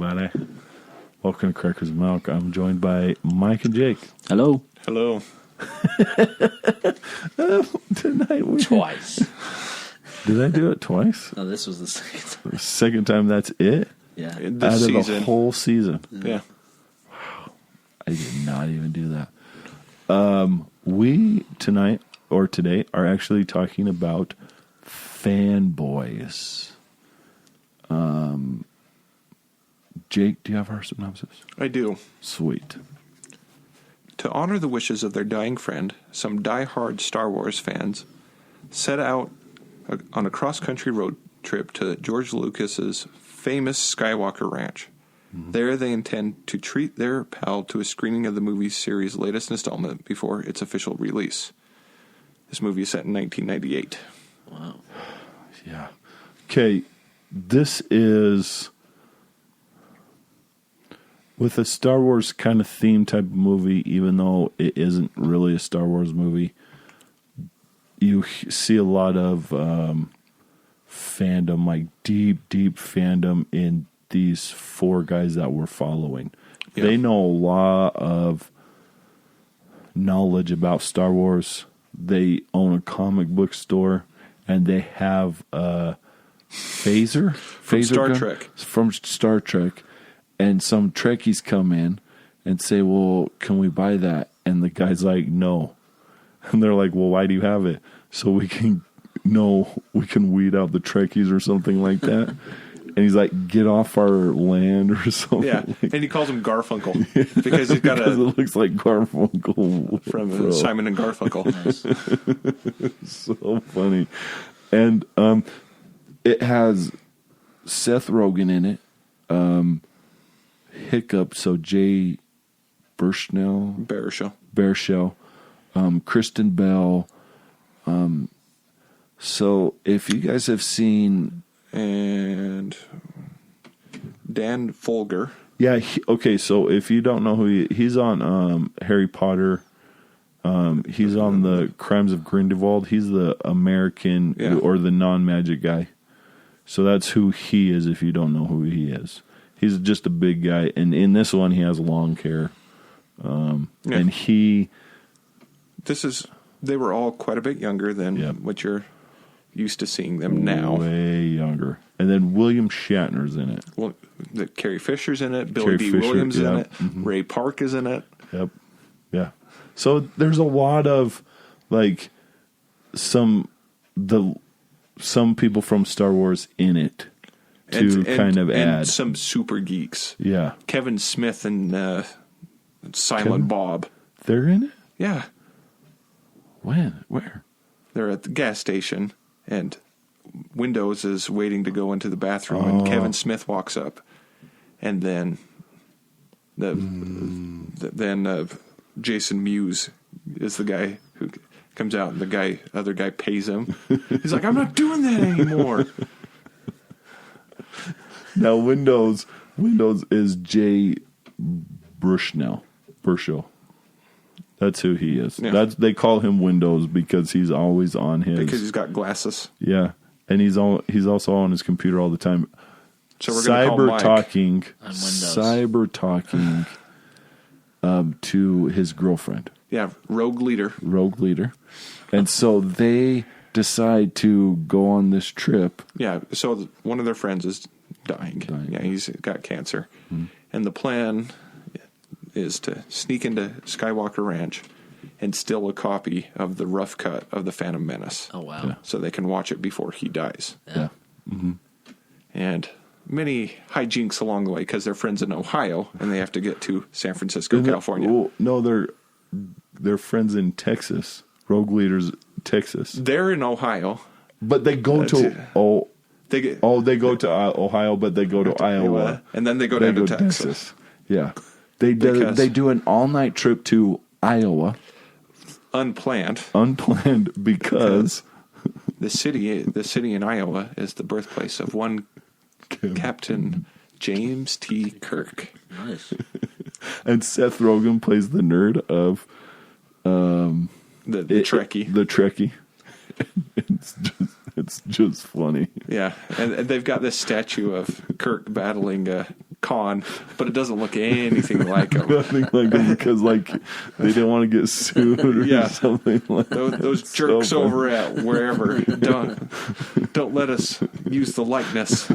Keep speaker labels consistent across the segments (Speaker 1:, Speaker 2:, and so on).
Speaker 1: everybody. Welcome to Crackers and Milk. I'm joined by Mike and Jake.
Speaker 2: Hello.
Speaker 3: Hello.
Speaker 1: Tonight we...
Speaker 2: Twice.
Speaker 1: Did I do it twice?
Speaker 2: No, this was the second.
Speaker 1: The second time, that's it?
Speaker 2: Yeah.
Speaker 3: This
Speaker 1: Out of
Speaker 3: season.
Speaker 1: the whole season.
Speaker 3: Yeah.
Speaker 1: I did not even do that. We tonight or today are actually talking about fanboys. Jake, do you have our synopsis?
Speaker 3: I do.
Speaker 1: Sweet.
Speaker 3: To honor the wishes of their dying friend, some die-hard Star Wars fans set out on a cross-country road trip to George Lucas's famous Skywalker Ranch. Mm-hmm. There they intend to treat their pal to a screening of the movie series' latest installment before its official release. This movie is set in 1998.
Speaker 2: Wow.
Speaker 1: Yeah. Okay, this is... with a Star Wars kind of theme type of movie, even though it isn't really a Star Wars movie, you see a lot of fandom, like deep fandom in these four guys that we're following. Yeah. They know a lot of knowledge about Star Wars. They own a comic book store, and they have a phaser
Speaker 3: From Star
Speaker 1: gun?
Speaker 3: Trek.
Speaker 1: From Star Trek. And some Trekkies come in and say, well, can we buy that? And the guy's like, no. And they're like, well, why do you have it? So we can weed out the Trekkies or something like that. And he's like, get off our land or something.
Speaker 3: Yeah, and he calls him Garfunkel because he's got
Speaker 1: because it looks like Garfunkel.
Speaker 3: From Simon and Garfunkel.
Speaker 2: Nice.
Speaker 1: So funny. And it has Seth Rogen in it. Hiccup, so Jay Baruchel, Kristen Bell. So if you guys have seen...
Speaker 3: And Dan Folger.
Speaker 1: Yeah, okay, so if you don't know who he's on Harry Potter. He's on the Crimes of Grindelwald. He's the American or the non-magic guy. So that's who he is if you don't know who he is. He's just a big guy, and in this one, he has long hair. And they were all quite a bit younger than what you're used to seeing them now. Way younger. And then William Shatner's in it.
Speaker 3: Well, Carrie Fisher's in it. Billy D. Williams is in it. Mm-hmm. Ray Park is in it.
Speaker 1: Yep. Yeah. So there's a lot of, like, some people from Star Wars in it. And
Speaker 3: some super geeks.
Speaker 1: Yeah.
Speaker 3: Kevin Smith and Silent Bob.
Speaker 1: They're in it?
Speaker 3: Yeah.
Speaker 1: When? Where?
Speaker 3: They're at the gas station, and Windows is waiting to go into the bathroom, and Kevin Smith walks up. And then Jason Mewes is the guy who comes out, and the other guy pays him. He's like, I'm not doing that anymore.
Speaker 1: Now, Windows is Jay Baruchel. That's who he is. Yeah. They call him Windows because he's always on his...
Speaker 3: Because he's got glasses.
Speaker 1: Yeah, and he's also on his computer all the time.
Speaker 3: So we're going to call Mike
Speaker 1: cyber talking to his girlfriend.
Speaker 3: Yeah, rogue leader.
Speaker 1: And so they decide to go on this trip.
Speaker 3: Yeah, so one of their friends is dying. Yeah, he's got cancer. Mm-hmm. And the plan is to sneak into Skywalker Ranch and steal a copy of the rough cut of the Phantom Menace.
Speaker 2: Oh, wow.
Speaker 1: Yeah.
Speaker 3: So they can watch it before he dies.
Speaker 1: Yeah. Mm-hmm.
Speaker 3: And many hijinks along the way because they're friends in Ohio and they have to get to San Francisco, California.
Speaker 1: Well, no, they're friends in Texas. Rogue leaders, Texas.
Speaker 3: They're in Ohio.
Speaker 1: But they go to... They go to Ohio, but they go to Iowa.
Speaker 3: And then they go down to Texas.
Speaker 1: Yeah. They do an all-night trip to Iowa.
Speaker 3: Unplanned
Speaker 1: because...
Speaker 3: the city in Iowa is the birthplace of one Captain James T. Kirk.
Speaker 2: Nice.
Speaker 1: And Seth Rogen plays the nerd of...
Speaker 3: the Trekkie.
Speaker 1: The Trekkie. It's just funny.
Speaker 3: Yeah, and they've got this statue of Kirk battling con, but it doesn't look anything like him.
Speaker 1: Nothing like him because like they didn't want to get sued or something like
Speaker 3: those jerks over at wherever don't let us use the likeness.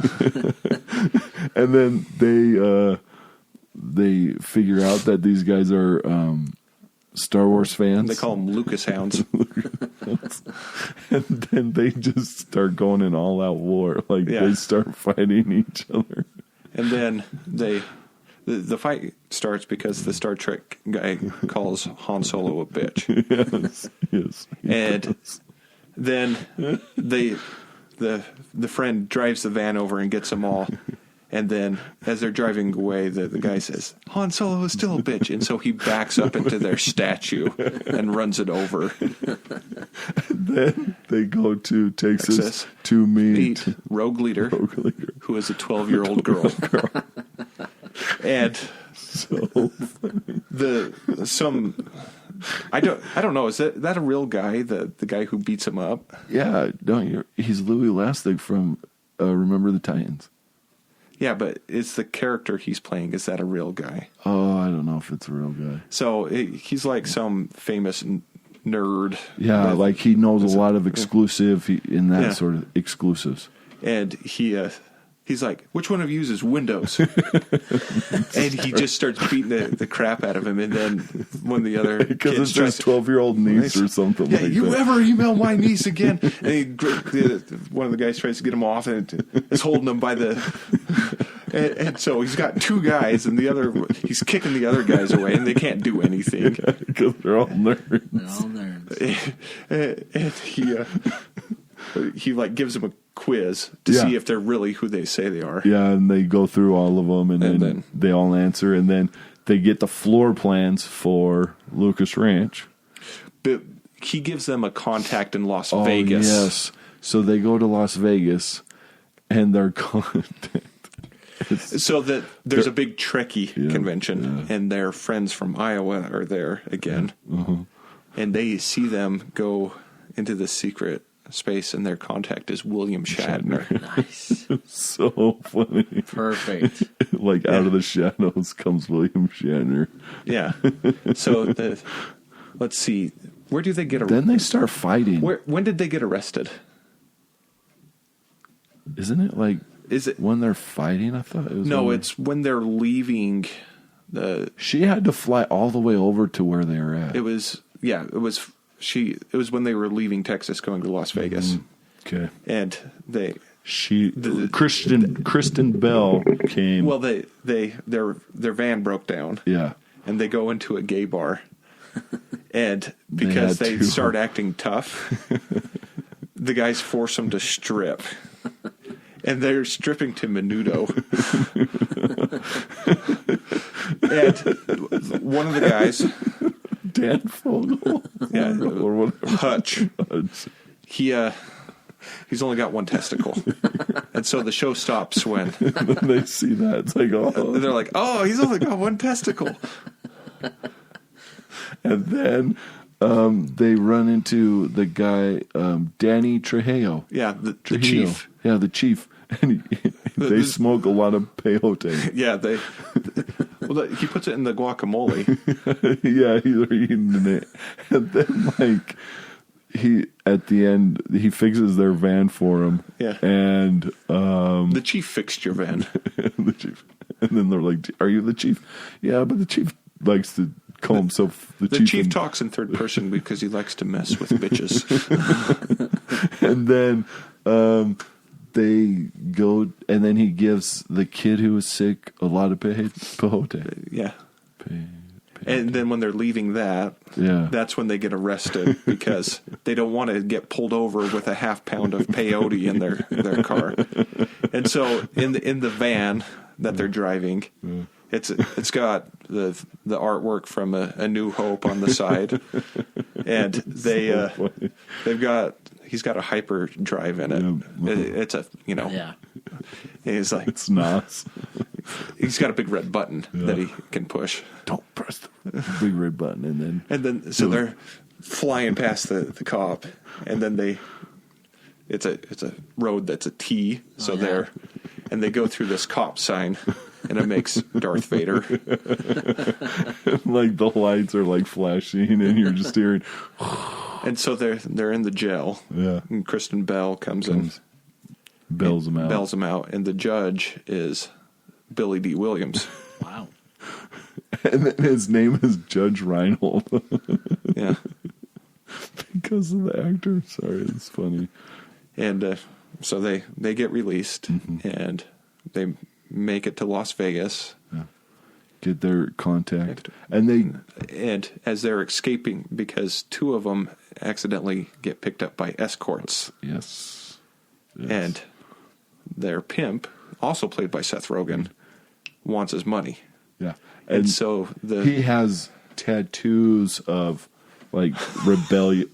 Speaker 1: And then they figure out that these guys are Star Wars fans.
Speaker 3: They call them Lucas Hounds.
Speaker 1: And then they just start going in all out war. Like they start fighting each other.
Speaker 3: And then the fight starts because the Star Trek guy calls Han Solo a bitch.
Speaker 1: Yes.
Speaker 3: And then the friend drives the van over and gets them all. And then as they're driving away, the guy says, Han Solo is still a bitch. And so he backs up into their statue and runs it over.
Speaker 1: And then they go to Texas to meet
Speaker 3: Rogue Leader, who is a 12-year-old girl. And
Speaker 1: so
Speaker 3: funny. I don't know, is that a real guy, the guy who beats him up?
Speaker 1: Yeah, he's Louis Lastig from Remember the Titans.
Speaker 3: Yeah, but is the character he's playing, is that a real guy?
Speaker 1: Oh, I don't know if it's a real guy.
Speaker 3: So he's like some famous nerd.
Speaker 1: Yeah, like he knows a lot of exclusive in that sort of exclusives.
Speaker 3: And he's like, which one of you uses Windows? And he just starts beating the crap out of him. And then when the other
Speaker 1: because it's his 12-year-old niece or something like that.
Speaker 3: You ever email my niece again? And one of the guys tries to get him off and is holding him by the... And so he's got two guys, and he's kicking the other guys away, and they can't do anything.
Speaker 1: Because they're all nerds.
Speaker 3: And he like gives them a quiz to see if they're really who they say they are.
Speaker 1: Yeah, and they go through all of them, and then they all answer, and then they get the floor plans for Lucas Ranch.
Speaker 3: But he gives them a contact in Las Vegas.
Speaker 1: Yes. So they go to Las Vegas, and their contact...
Speaker 3: So that there's a big Trekkie convention, and their friends from Iowa are there again. And they see them go into the secret space, and their contact is William Shatner.
Speaker 2: Nice.
Speaker 1: So funny.
Speaker 2: Perfect.
Speaker 1: Like out of the shadows comes William Shatner.
Speaker 3: Yeah. So let's see. Where do they get arrested?
Speaker 1: Then they start fighting.
Speaker 3: When did they get arrested?
Speaker 1: Isn't it like...
Speaker 3: Is it
Speaker 1: when they're fighting? I thought it was.
Speaker 3: No, it's when they're leaving.
Speaker 1: She had to fly all the way over to where they were at.
Speaker 3: It was It was when they were leaving Texas, going to Las Vegas.
Speaker 1: Okay,
Speaker 3: and
Speaker 1: Kristen Bell came.
Speaker 3: Well, their van broke down.
Speaker 1: Yeah,
Speaker 3: and they go into a gay bar, and because they start acting tough, the guys force them to strip. And they're stripping to Menudo. And one of the guys...
Speaker 1: Dan Fogel?
Speaker 3: Yeah.
Speaker 1: Or whatever.
Speaker 3: Hutch. He's only got one testicle. And so the show stops when...
Speaker 1: they see that. It's like, oh...
Speaker 3: And they're like, oh, he's only got one testicle.
Speaker 1: And then... they run into the guy, Danny Trejo.
Speaker 3: Yeah, the chief.
Speaker 1: Yeah, the chief. And they smoke a lot of peyote.
Speaker 3: Yeah, he puts it in the guacamole.
Speaker 1: Yeah, he's eating it. And then, like, at the end, he fixes their van for him.
Speaker 3: Yeah.
Speaker 1: And,
Speaker 3: the chief fixed your van.
Speaker 1: The chief. And then they're like, are you the chief? Yeah, but the chief likes to call himself the chief.
Speaker 3: The chief talks in third person because he likes to mess with bitches.
Speaker 1: And then they go, and then he gives the kid who was sick a lot of peyote.
Speaker 3: Yeah. And then when they're leaving that's when they get arrested because they don't want to get pulled over with a half pound of peyote in their car. And so in the van that they're driving, it's got the artwork from a New Hope on the side, and he's got a hyperdrive in it. It's a he's like,
Speaker 1: it's nice.
Speaker 3: He's got a big red button that he can push.
Speaker 1: Don't press the big red button, and then
Speaker 3: so they're flying past the cop, and then it's a road that's a T, so and they go through this cop sign. and it makes Darth Vader.
Speaker 1: Like the lights are like flashing, and you're just hearing.
Speaker 3: And so they're in the jail.
Speaker 1: Yeah.
Speaker 3: And Kristen Bell comes in,
Speaker 1: bells them out,
Speaker 3: and the judge is Billy D. Williams.
Speaker 2: Wow.
Speaker 1: And then his name is Judge Reinhold.
Speaker 3: Yeah.
Speaker 1: Because of the actor. Sorry, it's funny.
Speaker 3: And so they get released, and they make it to Las Vegas.
Speaker 1: Yeah. Get their contact. And
Speaker 3: as they're escaping, because two of them accidentally get picked up by escorts.
Speaker 1: Yes.
Speaker 3: And their pimp, also played by Seth Rogen, wants his money.
Speaker 1: Yeah.
Speaker 3: And so
Speaker 1: he has tattoos of like rebellion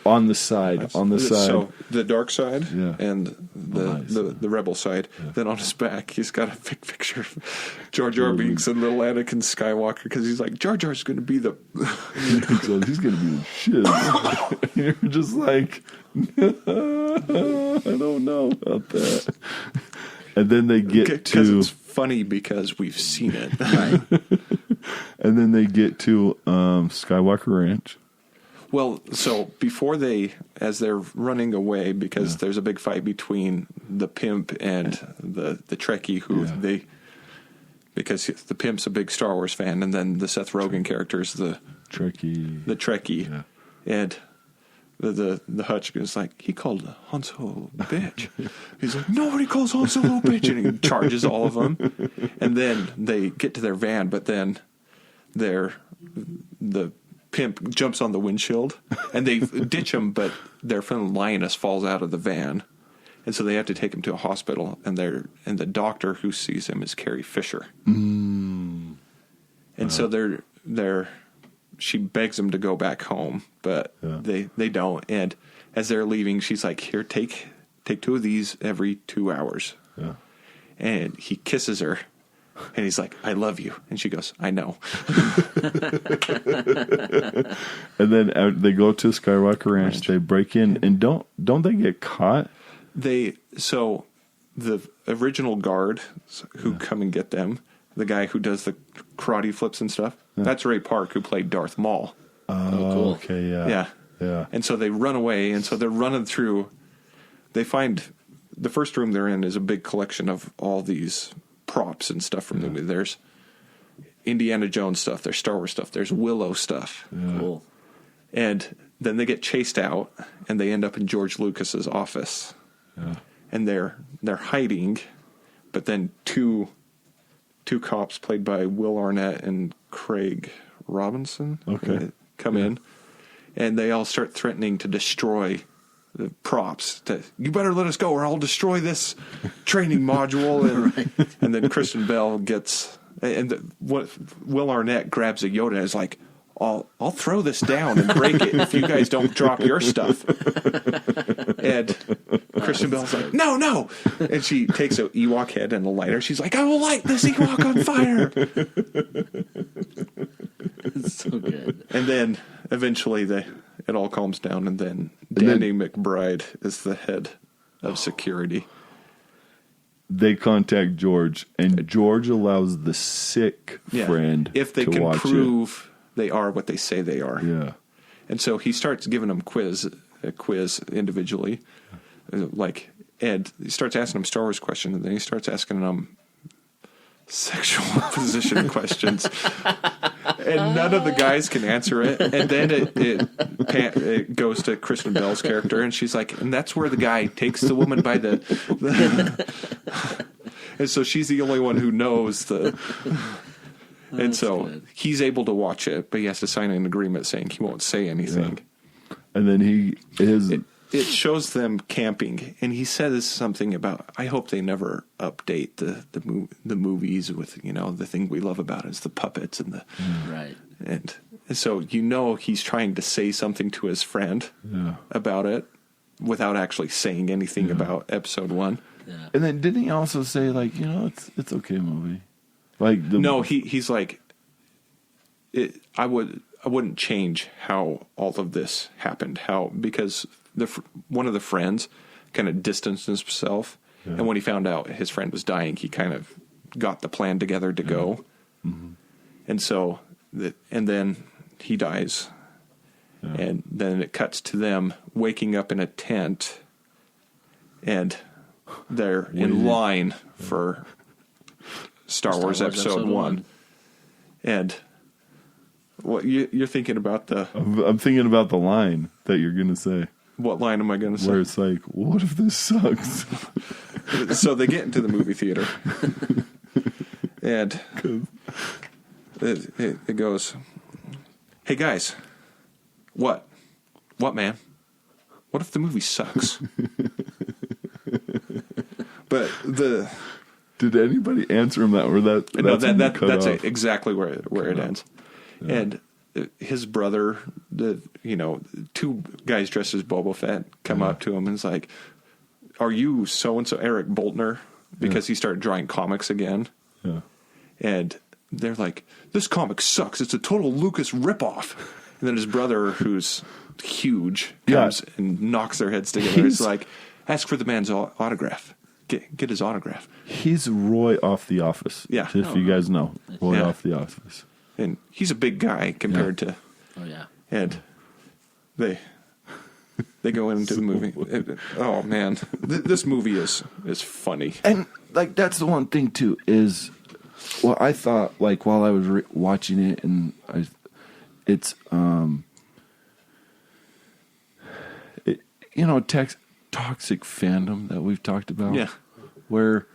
Speaker 1: on the side.
Speaker 3: So the dark side and
Speaker 1: Nice.
Speaker 3: the rebel side. Yeah. Then on his back, he's got a big picture of Jar Jar Binks and little Anakin Skywalker, because he's like, Jar Jar's going to be the...
Speaker 1: He's going to be the shit. You're just like, I don't know about that. And then they get to...
Speaker 3: It's funny because we've seen it.
Speaker 2: Right.
Speaker 1: And then they get to Skywalker Ranch.
Speaker 3: Well, so before as they're running away, because there's a big fight between the pimp and the Trekkie, because the pimp's a big Star Wars fan, and then the Seth Rogen character is the Trekkie.
Speaker 1: Yeah.
Speaker 3: And the Hutch is like, he called Han Solo a bitch. He's like, nobody calls Han Solo a bitch, and he charges all of them. And then they get to their van, but then the pimp jumps on the windshield, and they ditch him, but their friend Lioness falls out of the van, and so they have to take him to a hospital, and the doctor who sees him is Carrie Fisher. And so she begs him to go back home, but they don't. And as they're leaving, she's like, here, take 2 of these every 2 hours.
Speaker 1: Yeah.
Speaker 3: And he kisses her, and he's like, I love you. And she goes, I know.
Speaker 1: And then they go to Skywalker Ranch. They break in, and don't they get caught?
Speaker 3: So the original guard who come and get them, the guy who does the karate flips and stuff, that's Ray Park, who played Darth Maul.
Speaker 2: Oh, cool.
Speaker 1: Okay, yeah.
Speaker 3: Yeah. And so they run away, and so they're running through. They find the first room they're in is a big collection of all these props and stuff from the movie. There's Indiana Jones stuff, there's Star Wars stuff, there's Willow stuff.
Speaker 1: Yeah.
Speaker 2: Cool.
Speaker 3: And then they get chased out, and they end up in George Lucas's office.
Speaker 1: Yeah.
Speaker 3: And they're hiding, but then two cops played by Will Arnett and Craig Robinson come in, and they all start threatening to destroy the props. You better let us go, or I'll destroy this training module. And and then Kristen Bell gets, Will Arnett grabs a Yoda and is like, I'll throw this down and break it if you guys don't drop your stuff. And Kristen Bell's like, no. And she takes an Ewok head and a lighter. She's like, I will light this Ewok on fire.
Speaker 2: It's so good.
Speaker 3: And then eventually it all calms down, and then Danny McBride is the head of security.
Speaker 1: They contact George, and George allows the sick friend
Speaker 3: if they
Speaker 1: to
Speaker 3: can
Speaker 1: watch
Speaker 3: prove they are what they say they are.
Speaker 1: Yeah.
Speaker 3: And so he starts giving them a quiz individually, and he starts asking them Star Wars questions, and then he starts asking them sexual position questions, and none of the guys can answer it. And then it goes to Kristen Bell's character, and she's like, and that's where the guy takes the woman by the and so she's the only one who knows the. And so he's able to watch it, but he has to sign an agreement saying he won't say anything.
Speaker 1: Yeah. And then
Speaker 3: it shows them camping, and he says something about, I hope they never update the movies with, the thing we love about it is the puppets and the
Speaker 2: right.
Speaker 3: And so he's trying to say something to his friend about it without actually saying anything about episode 1.
Speaker 2: Yeah.
Speaker 1: And then didn't he also say it's okay movie?
Speaker 3: He's like, I wouldn't change how all of this happened. Because one of the friends kind of distanced himself, and when he found out his friend was dying, he kind of got the plan together to go.
Speaker 1: Mm-hmm.
Speaker 3: And so, and then he dies.
Speaker 1: Yeah.
Speaker 3: And then it cuts to them waking up in a tent, and they're in line for Star Wars Episode 1. And what you're thinking about
Speaker 1: I'm thinking about the line that you're going to say.
Speaker 3: What line am I going to say?
Speaker 1: Where it's like, what if this sucks?
Speaker 3: So they get into the movie theater, and it goes, "Hey guys, what, man? What if the movie sucks?" But
Speaker 1: did anybody answer him that, or
Speaker 3: that's exactly where it ends.
Speaker 1: Yeah.
Speaker 3: And his brother, two guys dressed as Boba Fett come up to him and is like, "Are you so-and-so Eric Boltner?" Because he started drawing comics again.
Speaker 1: Yeah.
Speaker 3: And they're like, "This comic sucks. It's a total Lucas ripoff." And then his brother, who's huge, comes and knocks their heads together. It's like, "Ask for the man's autograph. Get his autograph."
Speaker 1: He's Roy off The Office.
Speaker 3: Yeah.
Speaker 1: If you guys know. Roy off The Office.
Speaker 3: And he's a big guy compared to...
Speaker 2: Oh, yeah.
Speaker 3: And they go into the movie. Oh, man. This movie is funny.
Speaker 1: And, like, that's the one thing, too, is... Well, I thought, like, while I was watching it, and it's... toxic fandom that we've talked about.
Speaker 3: Yeah.
Speaker 1: Where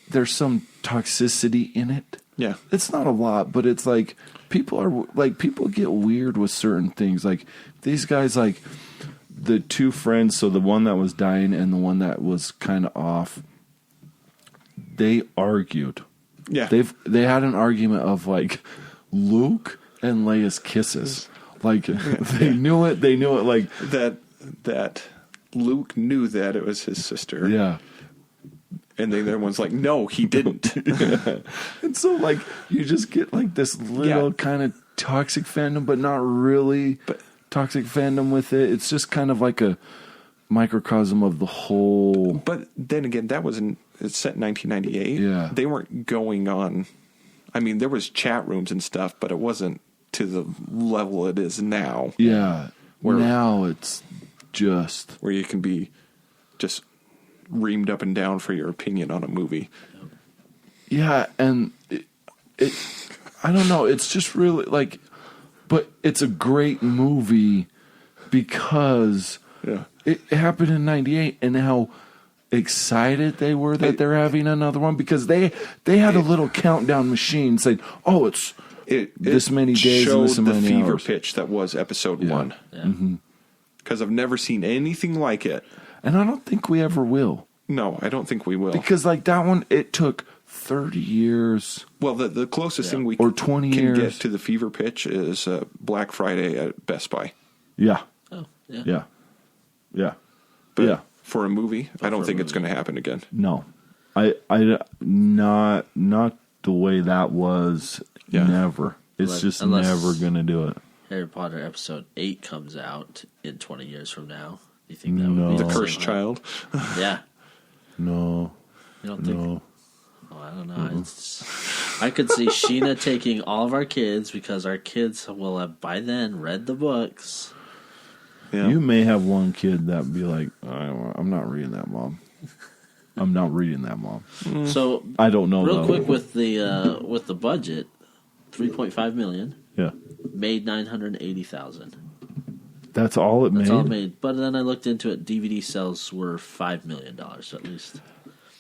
Speaker 1: there's some toxicity in it.
Speaker 3: Yeah.
Speaker 1: It's not a lot, but it's like people get weird with certain things. Like these guys, like the two friends, so the one that was dying and the one that was kind of off, they argued.
Speaker 3: Yeah.
Speaker 1: They had an argument of like Luke and Leia's kisses. Like they knew it like
Speaker 3: that Luke knew that it was his sister.
Speaker 1: Yeah.
Speaker 3: And the other one's like, "No, he didn't."
Speaker 1: And so, like, you just get, like, this little kind of toxic fandom, but not really toxic fandom with it. It's just kind of like a microcosm of the whole...
Speaker 3: But then again, it's set in 1998.
Speaker 1: Yeah.
Speaker 3: They weren't going on... I mean, there was chat rooms and stuff, but it wasn't to the level it is now.
Speaker 1: Yeah. Now it's just...
Speaker 3: Where you can be just... reamed up and down for your opinion on a movie.
Speaker 1: Yeah, and it I don't know, it's just really like, but it's a great movie because it happened in 98 and how excited they were that they're having another one because they had a little countdown machine saying, "Oh, it's this many days and this many hours."
Speaker 3: Showed the fever pitch that was episode 1.
Speaker 2: Yeah. Mm-hmm.
Speaker 3: Because I've never seen anything like it.
Speaker 1: And I don't think we ever will.
Speaker 3: No, I don't think we will.
Speaker 1: Because like that one, it took 30 years.
Speaker 3: Well, the closest thing we
Speaker 1: or 20
Speaker 3: can
Speaker 1: years.
Speaker 3: get to the fever pitch is Black Friday at Best Buy.
Speaker 1: Yeah.
Speaker 2: Oh, yeah.
Speaker 1: Yeah. Yeah.
Speaker 3: But for a movie, I don't think it's going to happen again.
Speaker 1: No. I not the way that was. Never. It's just never going to do it.
Speaker 2: Harry Potter Episode 8 comes out in 20 years from now. You think that would be
Speaker 3: the cursed child?
Speaker 2: Yeah.
Speaker 1: No.
Speaker 2: You don't think? Oh, I don't know. I could see Sheena taking all of our kids because our kids will have by then read the books.
Speaker 1: Yeah. You may have one kid that would be like, "I'm not reading that, Mom. I'm not reading that, Mom."
Speaker 2: So
Speaker 1: I don't know.
Speaker 2: Real quick with the budget, $3.5 million.
Speaker 1: Yeah.
Speaker 2: Made $980,000.
Speaker 1: That's all it made?
Speaker 2: That's all it made. But then I looked into it. DVD sales were $5 million at least.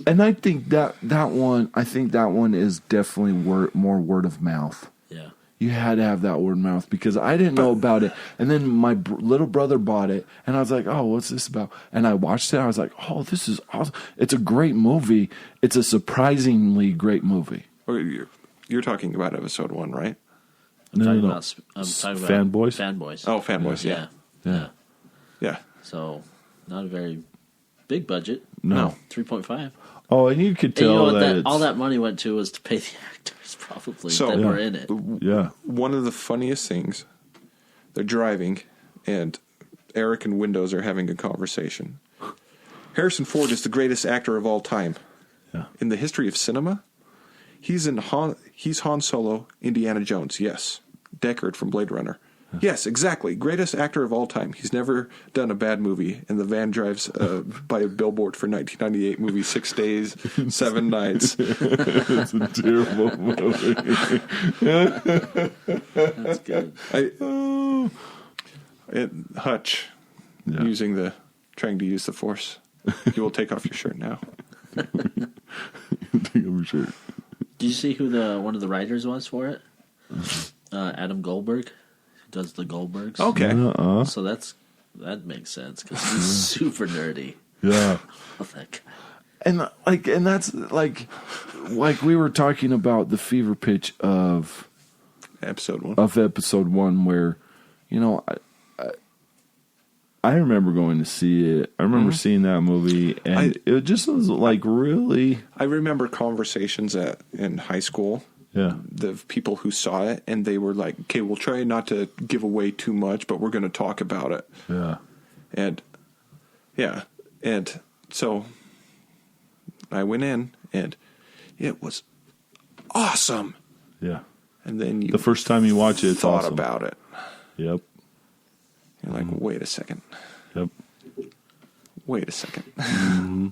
Speaker 1: And I think that one is definitely more word of mouth.
Speaker 2: Yeah.
Speaker 1: You had to have that word of mouth because I didn't know about it. And then my little brother bought it, and I was like, "Oh, what's this about?" And I watched it. I was like, "Oh, this is awesome. It's a great movie. It's a surprisingly great movie."
Speaker 3: You're talking about episode 1, right?
Speaker 1: No.
Speaker 2: I'm talking about
Speaker 1: Fanboys?
Speaker 2: Fanboys.
Speaker 3: Oh, Fanboys, yeah.
Speaker 2: So, not a very big budget.
Speaker 1: No.
Speaker 2: 3.5.
Speaker 1: Oh, and you could tell that
Speaker 2: all that money went to was to pay the actors probably that were in it.
Speaker 1: Yeah.
Speaker 3: One of the funniest things, they're driving, and Eric and Windows are having a conversation. Harrison Ford is the greatest actor of all time.
Speaker 1: Yeah.
Speaker 3: In the history of cinema, He's Han Solo, Indiana Jones. Yes. Deckard from Blade Runner. Yes, exactly. Greatest actor of all time. He's never done a bad movie. And the van drives by a billboard for 1998 movie 6 Days, 7 Nights.
Speaker 1: It's a terrible movie.
Speaker 2: That's good.
Speaker 3: Hutch, trying to use the Force. You will take off your shirt now.
Speaker 1: Take off your shirt.
Speaker 2: Did you see who one of the writers was for it? Adam Goldberg. Does the Goldbergs.
Speaker 3: Okay.
Speaker 2: So that makes sense because he's super nerdy.
Speaker 1: Yeah.
Speaker 2: Love that guy.
Speaker 1: And that's like we were talking about the fever pitch of
Speaker 3: episode 1.
Speaker 1: Of episode 1 where, I remember going to see it. I remember seeing that movie and it just was like really.
Speaker 3: I remember conversations in high school.
Speaker 1: Yeah.
Speaker 3: The people who saw it, and they were like, okay, we'll try not to give away too much, but we're going to talk about it.
Speaker 1: Yeah.
Speaker 3: And so I went in, and it was awesome.
Speaker 1: Yeah.
Speaker 3: And then
Speaker 1: the first time you watch it, it's
Speaker 3: thought
Speaker 1: awesome.
Speaker 3: about it.
Speaker 1: Yep.
Speaker 3: You're like, wait a second.
Speaker 1: Yep.
Speaker 3: Wait a second.
Speaker 1: Mm-hmm.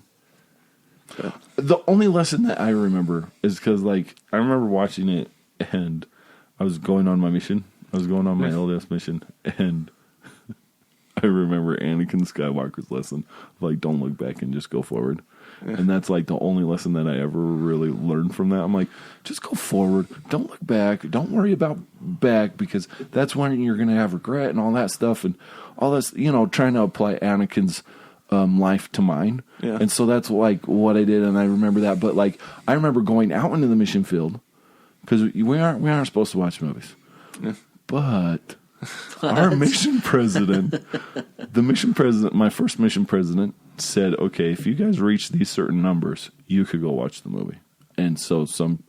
Speaker 1: The only lesson that I remember is because, I remember watching it and I was going on my mission. I was going on my LDS mission, and I remember Anakin Skywalker's lesson, don't look back and just go forward. Yeah. And that's, the only lesson that I ever really learned from that. I'm like, just go forward. Don't look back. Don't worry about back because that's when you're going to have regret and all that stuff and all this, trying to apply Anakin's life to mine.
Speaker 3: Yeah.
Speaker 1: And so that's what I did, and I remember that. But I remember going out into the mission field because we aren't supposed to watch movies.
Speaker 3: Yeah.
Speaker 1: But our mission president, my first mission president said, okay, if you guys reach these certain numbers, you could go watch the movie. And so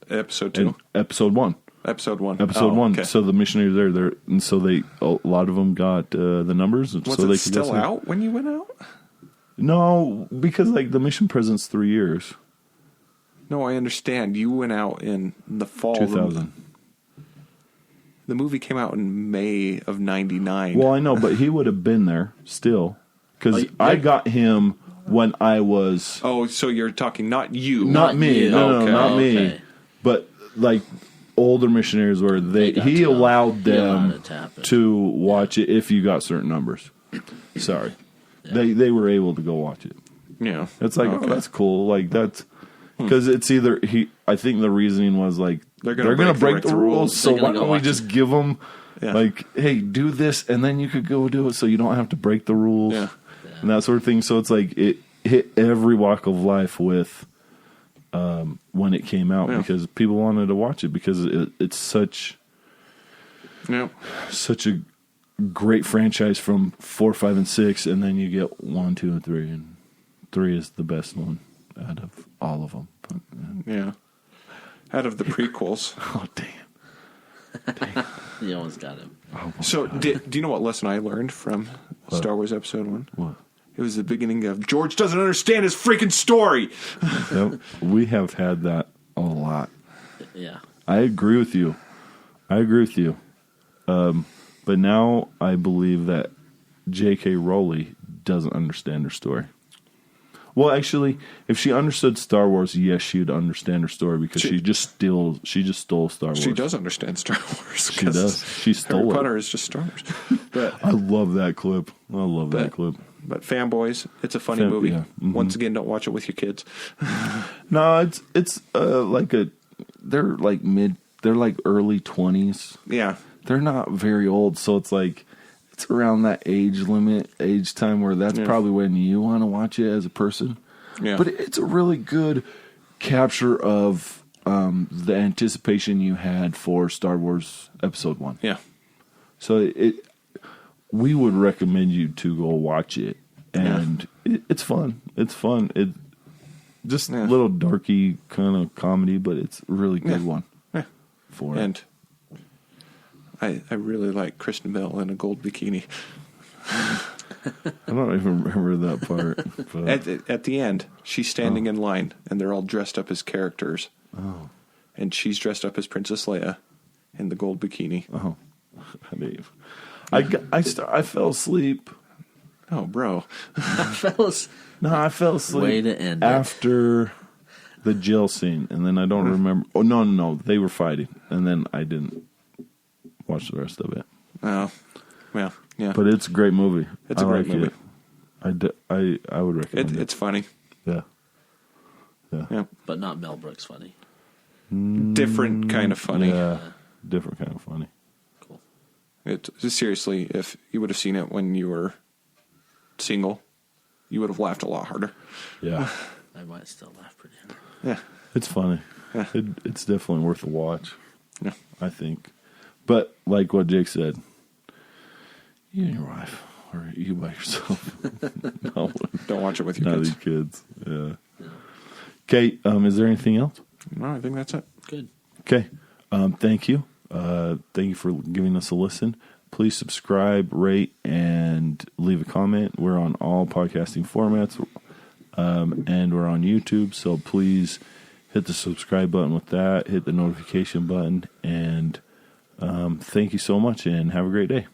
Speaker 3: episode 2?
Speaker 1: Episode 1.
Speaker 3: Episode 1.
Speaker 1: Episode 1.
Speaker 3: Okay.
Speaker 1: So the missionaries there, and so a lot of them got the numbers.
Speaker 3: Was
Speaker 1: so
Speaker 3: it
Speaker 1: they
Speaker 3: still
Speaker 1: could
Speaker 3: out when you went out?
Speaker 1: No, because the mission president's 3 years.
Speaker 3: No, I understand. You went out in the fall.
Speaker 1: 2000.
Speaker 3: The movie came out in May of 99.
Speaker 1: Well, I know, but he would have been there still. Because I got him when I was...
Speaker 3: Oh, so you're talking not you.
Speaker 1: Not me.
Speaker 2: You.
Speaker 1: No,
Speaker 2: okay.
Speaker 1: not me. But, older missionaries where he allowed them to watch it if you got certain numbers. Sorry. Yeah. They were able to go watch it.
Speaker 3: Yeah.
Speaker 1: It's oh, that's cool. That's... Because it's either... I think the reasoning was, they're going to break the rules, so why don't we just give them, hey, do this, and then you could go do it so you don't have to break the rules, and that sort of thing. So it's it hit every walk of life with when it came out because people wanted to watch it because it's such a great franchise from 4, 5, and 6, and then you get 1, 2, and 3, and 3 is the best one out of all of them. But,
Speaker 3: out of the prequels.
Speaker 1: Oh, damn.
Speaker 2: You almost got him.
Speaker 1: Oh,
Speaker 3: so, do you know what lesson I learned from Star Wars Episode 1?
Speaker 1: What?
Speaker 3: It was the beginning of George doesn't understand his freaking story.
Speaker 1: We have had that a lot.
Speaker 2: Yeah.
Speaker 1: I agree with you. But now I believe that J.K. Rowling doesn't understand her story. Well, actually, if she understood Star Wars, yes, she would understand her story because she just stole Star Wars.
Speaker 3: She does understand Star Wars.
Speaker 1: She does. She stole
Speaker 3: Harry
Speaker 1: it.
Speaker 3: Potter is just Star Wars. But
Speaker 1: I love that clip. That clip.
Speaker 3: But Fanboys, it's a funny movie.
Speaker 1: Yeah. Mm-hmm.
Speaker 3: Once again, don't watch it with your kids.
Speaker 1: No, it's they're early 20s.
Speaker 3: Yeah.
Speaker 1: They're not very old, so it's it's around that age time where that's probably when you want to watch it as a person.
Speaker 3: Yeah.
Speaker 1: But it's a really good capture of the anticipation you had for Star Wars Episode 1.
Speaker 3: Yeah.
Speaker 1: So we would recommend you to go watch it, and it's fun. It's fun. It just a little darky kind of comedy, but it's a really good one.
Speaker 3: Yeah.
Speaker 1: For
Speaker 3: and I really like Kristen Bell in a gold bikini.
Speaker 1: I don't even remember that part. But.
Speaker 3: At the end, she's standing in line, and they're all dressed up as characters.
Speaker 1: Oh.
Speaker 3: and she's dressed up as Princess Leia in the gold bikini.
Speaker 1: Oh, Dave. I fell asleep.
Speaker 3: Oh, bro.
Speaker 2: Fellas.
Speaker 1: No, I fell asleep
Speaker 2: Way to end
Speaker 1: after the jail scene, and then I don't remember. Oh, no, they were fighting, and then I didn't watch the rest of it.
Speaker 3: Oh, well, yeah.
Speaker 1: But it's a great movie.
Speaker 3: It's a great movie.
Speaker 1: I would recommend it.
Speaker 3: It's funny.
Speaker 1: Yeah.
Speaker 2: But not Mel Brooks funny.
Speaker 3: Different kind of funny.
Speaker 1: Yeah, different kind of funny.
Speaker 2: Cool.
Speaker 3: Seriously, if you would have seen it when you were single, you would have laughed a lot harder.
Speaker 1: Yeah.
Speaker 2: I might still laugh pretty hard.
Speaker 3: Yeah.
Speaker 1: It's funny.
Speaker 3: Yeah.
Speaker 1: It's definitely worth a watch.
Speaker 3: Yeah.
Speaker 1: I think. But like what Jake said, you and your wife, or you by yourself. No,
Speaker 3: don't watch it with your
Speaker 1: not
Speaker 3: kids.
Speaker 1: these kids. Yeah. Okay. Is there anything else?
Speaker 3: No, I think that's it.
Speaker 2: Good.
Speaker 1: Okay. Thank you. Thank you for giving us a listen. Please subscribe, rate, and leave a comment. We're on all podcasting formats, and we're on YouTube. So please hit the subscribe button with that. Hit the notification button, and thank you so much, and have a great day.